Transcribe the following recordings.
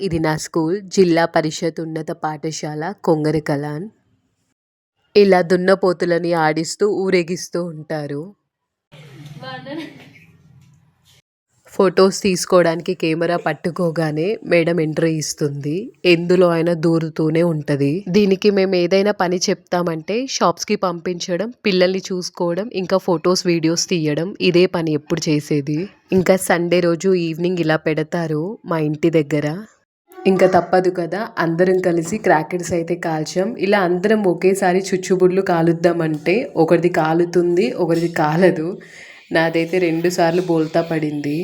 ఇది నా స్కూల్ జిల్లా పరిషత్ ఉన్నత పాఠశాల కొంగరకలాన్. ఇలా దున్నపోతులని ఆడిస్తూ ఊరేగిస్తూ ఉంటారు. ఫొటోస్ తీసుకోవడానికి కెమెరా పట్టుకోగానే మేడం ఎంట్రీ ఇస్తుంది. ఎందులో అయినా దూరుతూనే ఉంటది. దీనికి మేము ఏదైనా పని చెప్తామంటే షాప్స్కి పంపించడం, పిల్లల్ని చూసుకోవడం, ఇంకా ఫొటోస్ వీడియోస్ తీయడం ఇదే పని ఎప్పుడు చేసేది. ఇంకా సండే రోజు ఈవినింగ్ ఇలా పెడతారు మా ఇంటి దగ్గర. ఇంకా తప్పదు కదా, అందరం కలిసి క్రాకర్స్ అయితే కాల్చాం. ఇలా అందరం ఒకేసారి చుచ్చుబుడ్లు కాలుద్దామంటే ఒకరిది కాలుతుంది, ఒకరిది కాలదు. నాదైతే 2 సార్లు బోల్తా పడింది.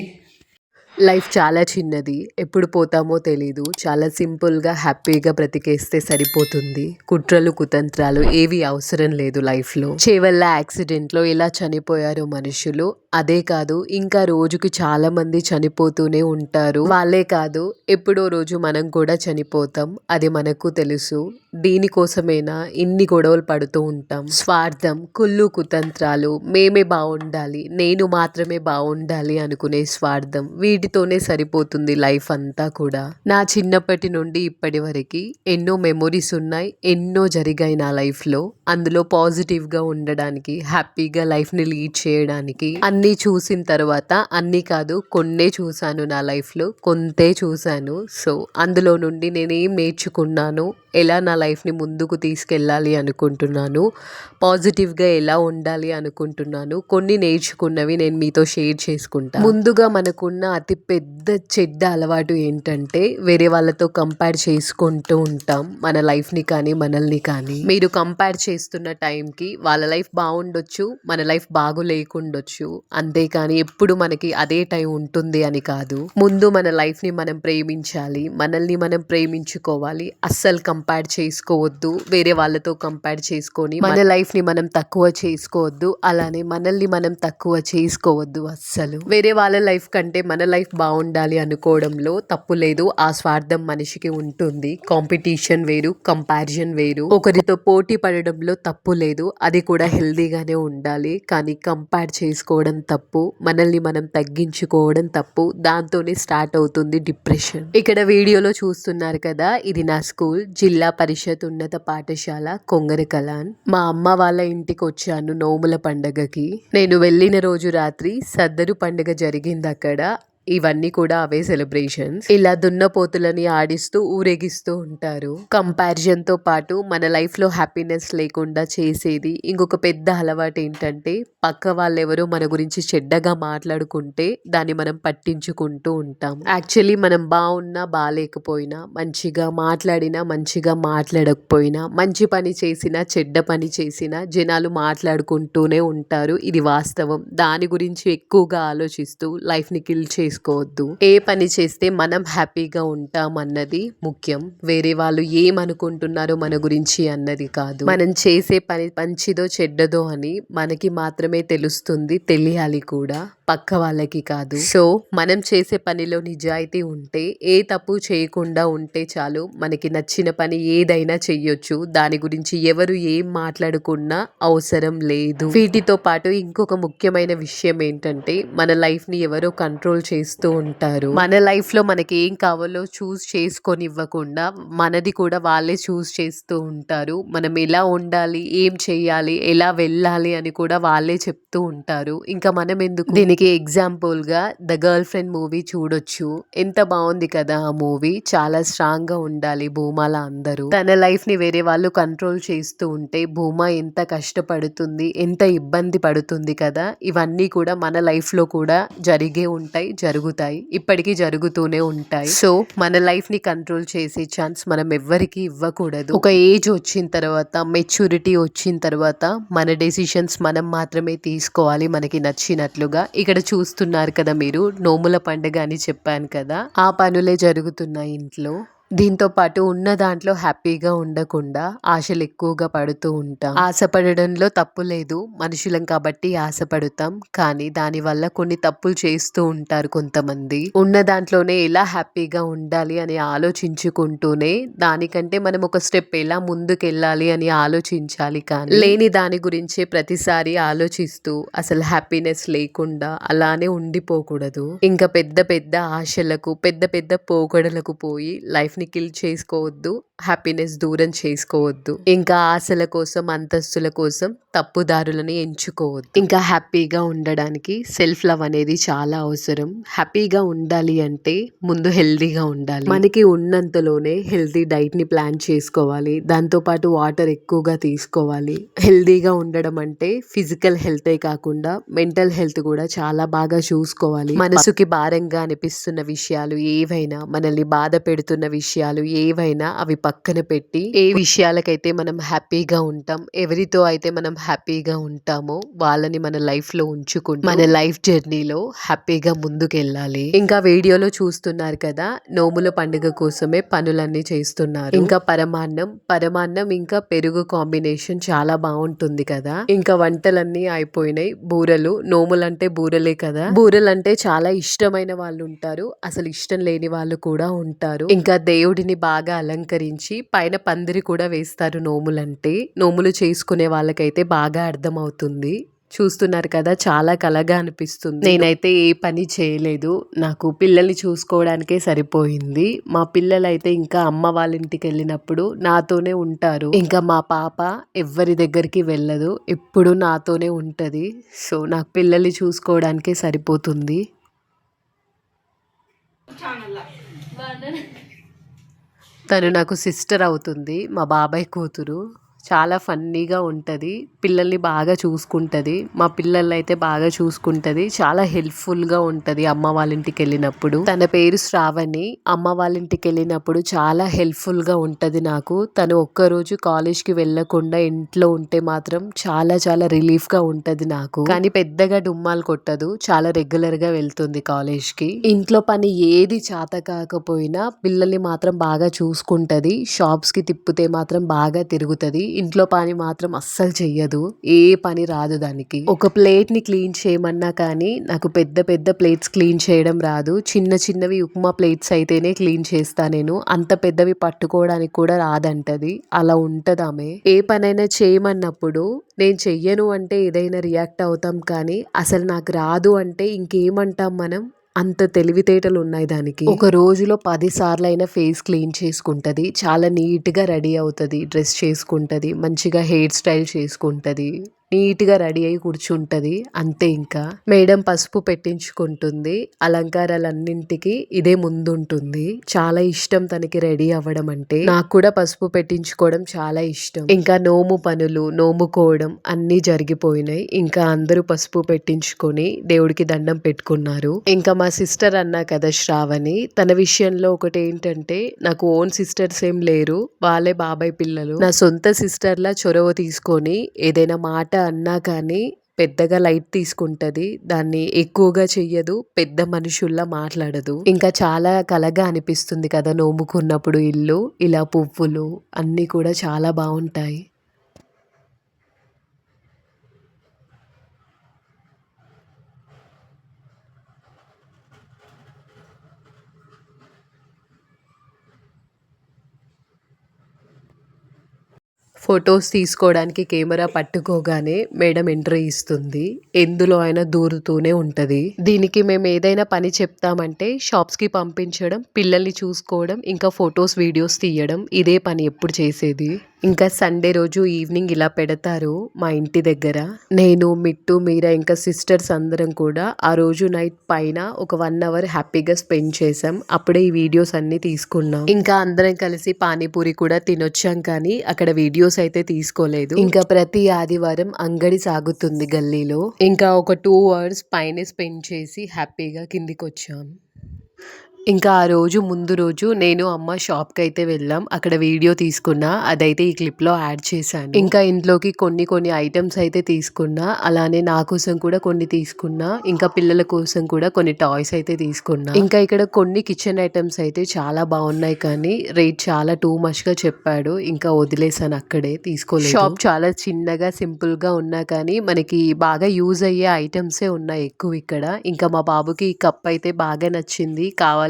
లైఫ్ చాలా చిన్నది, ఎప్పుడు పోతామో తెలీదు. చాలా సింపుల్గా హ్యాపీగా బ్రతికేస్తే సరిపోతుంది. కుట్రలు కుతంత్రాలు ఏవి అవసరం లేదు లైఫ్లో. చేవల్ల యాక్సిడెంట్లో ఇలా చనిపోయారు మనుషులు. అదే కాదు, ఇంకా రోజుకి చాలా మంది చనిపోతూనే ఉంటారు. వాళ్ళే కాదు, ఎప్పుడో రోజు మనం కూడా చనిపోతాం. అది మనకు తెలుసు. దీనికోసమేనా ఇన్ని గొడవలు పడుతూ ఉంటాం? స్వార్థం, కుళ్ళు కుతంత్రాలు, మేమే బాగుండాలి, నేను మాత్రమే బాగుండాలి అనుకునే స్వార్థం, వీటితోనే సరిపోతుంది లైఫ్ అంతా కూడా. నా చిన్నప్పటి నుండి ఇప్పటి వరకు ఎన్నో మెమొరీస్ ఉన్నాయి, ఎన్నో జరిగాయి నా లైఫ్లో. అందులో పాజిటివ్గా ఉండడానికి, హ్యాపీగా లైఫ్ని లీడ్ చేయడానికి అన్నీ చూసిన తర్వాత, అన్నీ కాదు కొన్నే చూశాను నా లైఫ్లో, కొంతే చూశాను. సో అందులో నుండి నేనేం నేర్చుకున్నాను, ఎలా నా లైఫ్ని ముందుకు తీసుకెళ్ళాలి అనుకుంటున్నాను, పాజిటివ్గా ఎలా ఉండాలి అనుకుంటున్నాను, కొన్ని నేర్చుకున్నవి నేను మీతో షేర్ చేసుకుంటాను. ముందుగా మనకున్న అతి పెద్ద చెడ్డ అలవాటు ఏంటంటే వేరే వాళ్ళతో కంపేర్ చేసుకుంటూ ఉంటాం మన లైఫ్ని కానీ మనల్ని కానీ. మీరు కంపేర్ చేస్తున్న టైంకి వాళ్ళ లైఫ్ బాగుండొచ్చు, మన లైఫ్ బాగులేకుండొచ్చు. అంతేకాని ఎప్పుడు మనకి అదే టైం ఉంటుంది అని కాదు. ముందు మన లైఫ్ని మనం ప్రేమించాలి, మనల్ని మనం ప్రేమించుకోవాలి. అస్సలు కంపేర్ చేసుకోవద్దు, వేరే వాళ్ళతో కంపేర్ చేసుకొని మన లైఫ్ని మనం తక్కువ చేసుకోవద్దు, అలానే మనల్ని మనం తక్కువ చేసుకోవద్దు అస్సలు. వేరే వాళ్ళ లైఫ్ కంటే మన లైఫ్ బాగుండాలి అనుకోవడంలో తప్పు లేదు. ఆ స్వార్థం మనిషికి ఉంటుంది. కాంపిటీషన్ వేరు, కంపారిజన్ వేరు. ఒకరితో పోటీ పడడంలో తప్పు లేదు, అది కూడా హెల్దీగానే ఉండాలి. కానీ కంపేర్ చేసుకోవడం తప్పు, మనల్ని మనం తగ్గించుకోవడం తప్పు. దాంతోనే స్టార్ట్ అవుతుంది డిప్రెషన్. ఇక్కడ వీడియోలో చూస్తున్నారు కదా, ఇది నా స్కూల్ జిల్లా పరిషత్ ఉన్నత పాఠశాల కొంగరకలాన్. మా అమ్మ వాళ్ళ ఇంటికి వచ్చాను నోముల పండగకి. నేను వెళ్ళిన రోజు రాత్రి సద్దరు పండుగ జరిగింది అక్కడ. ఇవన్నీ కూడా అవే సెలబ్రేషన్స్. ఇలా దున్నపోతులని ఆడిస్తూ ఊరేగిస్తూ ఉంటారు. కంపారిజన్ తో పాటు మన లైఫ్ లో హ్యాపీనెస్ లేకుండా చేసేది ఇంకొక పెద్ద అలవాటు ఏంటంటే, పక్క వాళ్ళెవరో మన గురించి చెడ్డగా మాట్లాడుకుంటే దాన్ని మనం పట్టించుకుంటూ ఉంటాం. యాక్చువల్లీ మనం బాగున్నా బాగాలేకపోయినా, మంచిగా మాట్లాడినా మంచిగా మాట్లాడకపోయినా, మంచి పని చేసినా చెడ్డ పని చేసినా జనాలు మాట్లాడుకుంటూనే ఉంటారు. ఇది వాస్తవం. దాని గురించి ఎక్కువగా ఆలోచిస్తూ లైఫ్ ని కిల్ చేసుకోవద్దు. ఏ పని చేస్తే మనం హ్యాపీగా ఉంటాం అన్నది ముఖ్యం, వేరే వాళ్ళు ఏమనుకుంటున్నారో మన గురించి అన్నది కాదు. మనం చేసే పని మంచిదో చెడ్డదో అని మనకి మాత్రమే తెలుస్తుంది, తెలియాలి కూడా, పక్క వాళ్ళకి కాదు. సో మనం చేసే పనిలో నిజాయితీ ఉంటే, ఏ తప్పు చేయకుండా ఉంటే చాలు. మనకి నచ్చిన పని ఏదైనా చెయ్యొచ్చు. దాని గురించి ఎవరు ఏం మాట్లాడుకున్నా అవసరం లేదు. వీటితో పాటు ఇంకొక ముఖ్యమైన విషయం ఏంటంటే, మన లైఫ్ ని ఎవరో కంట్రోల్ చేస్తూ ఉంటారు. మన లైఫ్ లో మనకి ఏం కావాలో చూస్ చేసుకొని ఇవ్వకుండా మనది కూడా వాళ్ళే చూస్ చేస్తూ ఉంటారు. మనం ఎలా ఉండాలి, ఏం చెయ్యాలి, ఎలా వెళ్ళాలి అని కూడా వాళ్ళే చెప్తూ ఉంటారు. ఇంకా మనం ఎందుకు? దీనికి ఎగ్జాంపుల్ గా ద గర్ల్ ఫ్రెండ్ మూవీ చూడొచ్చు. ఎంత బాగుంది కదా ఆ మూవీ. చాలా స్ట్రాంగ్ గా ఉండాలి భూమాల అందరూ. తన లైఫ్ ని వేరే వాళ్ళు కంట్రోల్ చేస్తూ ఉంటే భూమా ఎంత కష్టపడుతుంది, ఎంత ఇబ్బంది పడుతుంది కదా. ఇవన్నీ కూడా మన లైఫ్ లో కూడా జరిగే ఉంటాయి, జరుగుతాయి, ఇప్పటికీ జరుగుతూనే ఉంటాయి. సో మన లైఫ్ ని కంట్రోల్ చేసే ఛాన్స్ మనం ఎవ్వరికి ఇవ్వకూడదు. ఒక ఏజ్ వచ్చిన తర్వాత, మెచ్యూరిటీ వచ్చిన తర్వాత మన డెసిషన్స్ మనం మాత్రమే తీసుకోవాలి, మనకి నచ్చినట్లుగా. ఇక్కడ చూస్తున్నారు కదా మీరు, నోముల పండుగ అని చెప్పాను కదా, ఆ పనులే జరుగుతున్నాయి ఇంట్లో. దీంతో పాటు ఉన్న దాంట్లో హ్యాపీగా ఉండకుండా ఆశలు ఎక్కువగా పడుతూ ఉంటాం. ఆశపడడంలో తప్పు లేదు. మనుషులం కాబట్టి ఆశపడుతాం. కానీ దానివల్ల కొన్ని తప్పులు చేస్తూ ఉంటారు కొంతమంది. ఉన్న దాంట్లోనే ఎలా హ్యాపీగా ఉండాలి అని ఆలోచించుకుంటూనే దానికంటే మనం ఒక స్టెప్ ఎలా ముందుకెళ్ళాలి అని ఆలోచించాలి. కానీ లేని దాని గురించే ప్రతిసారి ఆలోచిస్తూ అసలు హ్యాపీనెస్ లేకుండా అలానే ఉండిపోకూడదు. ఇంకా పెద్ద పెద్ద ఆశలకు పెద్ద పెద్ద పోకడలకు పోయి లైఫ్ ని కిల్ చేసుకోవద్దు. హ్యాపీనెస్ దూరం చేసుకోవద్దు. ఇంకా ఆశల కోసం అంతస్తుల కోసం తప్పుదారులని ఎంచుకోవద్దు. ఇంకా హ్యాపీగా ఉండడానికి సెల్ఫ్ లవ్ అనేది చాలా అవసరం. హ్యాపీగా ఉండాలి అంటే ముందు హెల్దీగా ఉండాలి. మనకి ఉన్నంతలోనే హెల్దీ డైట్ ని ప్లాన్ చేసుకోవాలి. దాంతో పాటు వాటర్ ఎక్కువగా తీసుకోవాలి. హెల్దీగా ఉండడం అంటే ఫిజికల్ హెల్తే కాకుండా మెంటల్ హెల్త్ కూడా చాలా బాగా చూసుకోవాలి. మనసుకి భారంగా అనిపిస్తున్న విషయాలు ఏవైనా, మనల్ని బాధ పెడుతున్న విషయాలు ఏవైనా అవి పక్కన పెట్టి ఏ విషయాలకైతే మనం హ్యాపీగా ఉంటాం, ఎవరితో అయితే మనం హ్యాపీగా ఉంటామో వాళ్ళని మన లైఫ్ లో ఉంచుకుంటూ మన లైఫ్ జర్నీలో హ్యాపీగా ముందుకెళ్ళాలి. ఇంకా వీడియోలో చూస్తున్నారు కదా, నోముల పండుగ కోసమే పనులన్నీ చేస్తున్నారు. ఇంకా పరమాన్నం ఇంకా పెరుగు కాంబినేషన్ చాలా బాగుంటుంది కదా. ఇంకా వంటలన్నీ అయిపోయినాయి. బూరెలు, నోములంటే బూరెలే కదా. బూరెలంటే చాలా ఇష్టమైన వాళ్ళు ఉంటారు, అసలు ఇష్టం లేని వాళ్ళు కూడా ఉంటారు. ఇంకా దేవుడిని బాగా అలంకరించి పైన పందిరి కూడా వేస్తారు. నోములు చేసుకునే వాళ్ళకైతే బాగా అర్థమవుతుంది. చూస్తున్నారు కదా, చాలా కలగా అనిపిస్తుంది. నేనైతే ఏ పని చేయలేదు, నాకు పిల్లల్ని చూసుకోవడానికే సరిపోయింది. మా పిల్లలైతే ఇంకా అమ్మ వాళ్ళ ఇంటికి వెళ్ళినప్పుడు నాతోనే ఉంటారు. ఇంకా మా పాప ఎవ్వరి దగ్గరికి వెళ్ళదు, ఎప్పుడు నాతోనే ఉంటది. సో నాకు పిల్లల్ని చూసుకోవడానికే సరిపోతుంది. తను నాకు సిస్టర్ అవుతుంది, మా బాబాయ్ కూతురు. చాలా ఫన్నీగా ఉంటుంది, పిల్లల్ని బాగా చూసుకుంటుంది. మా పిల్లల్ని అయితే బాగా చూసుకుంటుంది, చాలా హెల్ప్ఫుల్గా ఉంటుంది అమ్మ వాళ్ళ ఇంటికి వెళ్ళినప్పుడు. తన పేరు శ్రావణి. అమ్మ వాళ్ళ ఇంటికి వెళ్ళినప్పుడు చాలా హెల్ప్ఫుల్గా ఉంటుంది నాకు. తను ఒక్కరోజు కాలేజ్కి వెళ్ళకుండా ఇంట్లో ఉంటే మాత్రం చాలా చాలా రిలీఫ్గా ఉంటుంది నాకు. కానీ పెద్దగా డుమ్మాలు కొట్టదు, చాలా రెగ్యులర్గా వెళ్తుంది కాలేజ్కి. ఇంట్లో పని ఏది చేత కాకపోయినా పిల్లల్ని మాత్రం బాగా చూసుకుంటుంది. షాప్స్కి తిప్పితే మాత్రం బాగా తిరుగుతుంది. ఇంట్లో పని మాత్రం అస్సలు చెయ్యదు, ఏ పని రాదు దానికి. ఒక ప్లేట్ ని క్లీన్ చేయమన్నా కానీ నాకు పెద్ద పెద్ద ప్లేట్స్ క్లీన్ చేయడం రాదు. చిన్న చిన్నవి ఉప్మా ప్లేట్స్ అయితేనే క్లీన్ చేస్తా నేను, అంత పెద్దవి పట్టుకోవడానికి కూడా రాదంటది. అలా ఉంటది ఆమె. ఏ పనైనా చేయమన్నప్పుడు నేను చెయ్యను అంటే ఏదైనా రియాక్ట్ అవుతాం, కానీ అసలు నాకు రాదు అంటే ఇంకేమంటాం మనం. అంత తెలివితేటలు ఉన్నాయి దానికి. ఒక రోజులో 10 సార్లు అయినా ఫేస్ క్లీన్ చేసుకుంటది. చాలా నీట్ గా రెడీ అవుతుంది, డ్రెస్ చేసుకుంటది, మంచిగా హెయిర్ స్టైల్ చేసుకుంటది, నీట్ గా రెడీ అయి కూర్చుంటది. అంతే. ఇంకా మేడం పసుపు పెట్టించుకుంటుంది. అలంకారాలన్నింటికి ఇదే ముందుంటుంది. చాలా ఇష్టం తనకి రెడీ అవ్వడం అంటే. నాకు కూడా పసుపు పెట్టించుకోవడం చాలా ఇష్టం. ఇంకా నోము పనులు, నోముకోవడం అన్నీ జరిగిపోయినాయి. ఇంకా అందరూ పసుపు పెట్టించుకొని దేవుడికి దండం పెట్టుకున్నారు. ఇంకా మా సిస్టర్ అన్నా కదా శ్రావణి, తన విషయంలో ఒకటి ఏంటంటే, నాకు ఓన్ సిస్టర్స్ ఏం లేరు, వాళ్ళే బాబాయ్ పిల్లలు. నా సొంత సిస్టర్లా చొరవ తీసుకొని ఏదైనా మాట అన్నా కానీ పెద్దగా లైట్ తీసుకుంటది, దాన్ని ఎక్కువగా చెయ్యదు, పెద్ద మనుషుల్లా మాట్లాడదు. ఇంకా చాలా కలగా అనిపిస్తుంది కదా నోముకున్నప్పుడు. ఇల్లు ఇలా పువ్వులు అన్నీ కూడా చాలా బాగుంటాయి. ఫొటోస్ తీసుకోవడానికి కెమెరా పట్టుకోగానే మేడం ఎంట్రీ ఇస్తుంది. ఎందులో అయినా దూరుతూనే ఉంటది. దీనికి మేము ఏదైనా పని చెప్తామంటే షాప్స్కి పంపించడం, పిల్లల్ని చూసుకోవడం, ఇంకా ఫొటోస్ వీడియోస్ తీయడం, ఇదే పని ఎప్పుడు చేసేది. ఇంకా సండే రోజు ఈవినింగ్ ఇలా పెడతారు మా ఇంటి దగ్గర. నేను, మిట్టు, మీరా ఇంకా సిస్టర్స్ అందరం కూడా ఆ రోజు నైట్ పైన ఒక 1 అవర్ హ్యాపీగా స్పెండ్ చేసాం. అప్పుడే ఈ వీడియోస్ అన్ని తీసుకున్నాం. ఇంకా అందరం కలిసి పానీపూరి కూడా తినొచ్చాం, కానీ అక్కడ వీడియోస్ అయితే తీసుకోలేదు. ఇంకా ప్రతి ఆదివారం అంగడి సాగుతుంది గల్లీలో. ఇంకా ఒక 2 అవర్స్ పైన స్పెండ్ చేసి హ్యాపీగా కిందికి వచ్చాం. ఇంకా ఆ రోజు ముందు రోజు నేను, అమ్మ షాప్‌కైతే వెళ్ళాం. అక్కడ వీడియో తీసుకున్నా. అదైతే ఈ క్లిప్‌లో యాడ్ చేశాను. ఇంకా ఇంట్లోకి కొన్ని ఐటెమ్స్ అయితే తీసుకున్నా. అలానే నా కోసం కూడా కొన్ని తీసుకున్నా. ఇంకా పిల్లల కోసం కూడా కొన్ని టాయ్స్ అయితే తీసుకున్నా. ఇంకా ఇక్కడ కొన్ని కిచెన్ ఐటెమ్స్ అయితే చాలా బాగున్నాయి కానీ రేట్ చాలా టూ మచ్‌గా చెప్పాడు. ఇంకా వదిలేసాను అక్కడే తీసుకోలేదు. షాప్ చాలా చిన్నగా సింపుల్‌గా ఉన్నా కానీ మనకి బాగా యూజ్ అయ్యే ఐటెమ్సే ఉన్నాయి ఎక్కువ ఇక్కడ. ఇంకా మా బాబుకి ఈ కప్ అయితే బాగా నచ్చింది. కావాలి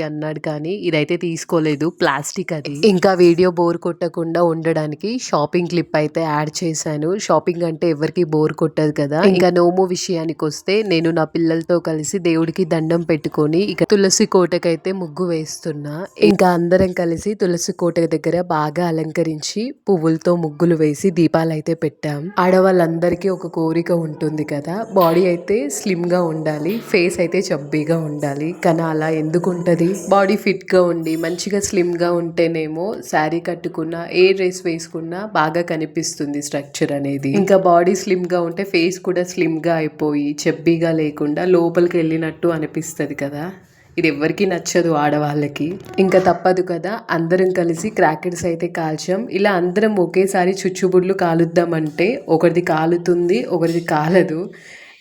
అన్నాడు కానీ ఇదైతే తీసుకోలేదు. ప్లాస్టిక్ అది. ఇంకా వీడియో బోర్ కొట్టకుండా ఉండడానికి షాపింగ్ క్లిప్ అయితే యాడ్ చేశాను. షాపింగ్ అంటే ఎవరికి బోర్ కొట్టదు కదా. ఇంకా నోము విషయానికి వస్తే నేను నా పిల్లలతో కలిసి దేవుడికి దండం పెట్టుకొని ఇక తులసి కోటకైతే ముగ్గు వేస్తున్నా. ఇంకా అందరం కలిసి తులసి కోట దగ్గర బాగా అలంకరించి పువ్వులతో ముగ్గులు వేసి దీపాలు అయితే పెట్టాం. ఆడవాళ్ళందరికీ ఒక కోరిక ఉంటుంది కదా, బాడీ అయితే స్లిమ్ గా ఉండాలి, ఫేస్ అయితే చబ్బీగా ఉండాలి. కానీ అలా ఎందుకు ఉంటది? బాడీ ఫిట్ గా ఉండి మంచిగా స్లిమ్ గా ఉంటేనేమో శారీ కట్టుకున్నా ఏ డ్రెస్ వేసుకున్నా బాగా కనిపిస్తుంది స్ట్రక్చర్ అనేది. ఇంకా బాడీ స్లిమ్ గా ఉంటే ఫేస్ కూడా స్లిమ్ గా అయిపోయి చబ్బీగా లేకుండా లోపలికి వెళ్ళినట్టు అనిపిస్తుంది కదా. ఇది ఎవరికి నచ్చదు ఆడవాళ్ళకి. ఇంకా తప్పదు కదా, అందరం కలిసి క్రాకర్స్ అయితే కాల్చాం. ఇలా అందరం ఒకేసారి చుచ్చుబుడ్లు కాలుద్దామంటే ఒకరిది కాలుతుంది, ఒకరిది కాలదు.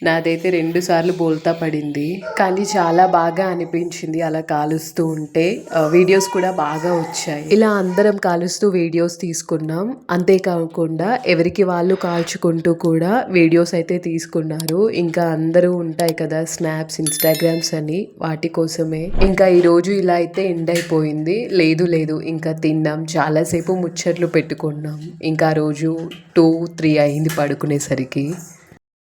నాదైతే 2 సార్లు బోల్తా పడింది. కానీ చాలా బాగా అనిపించింది అలా కాలుస్తూ ఉంటే. వీడియోస్ కూడా బాగా వచ్చాయి. ఇలా అందరం కాలుస్తూ వీడియోస్ తీసుకున్నాం. అంతేకాకుండా ఎవరికి వాళ్ళు కాల్చుకుంటూ కూడా వీడియోస్ అయితే తీసుకున్నారు. ఇంకా అందరూ ఉంటాయి కదా స్నాప్స్, ఇన్స్టాగ్రామ్స్ అని, వాటి కోసమే. ఇంకా ఈరోజు ఇలా అయితే ఎండ్ అయిపోయింది. లేదు ఇంకా తిన్నాం, చాలాసేపు ముచ్చట్లు పెట్టుకున్నాం. ఇంకా రోజు 2-3 అయింది పడుకునేసరికి.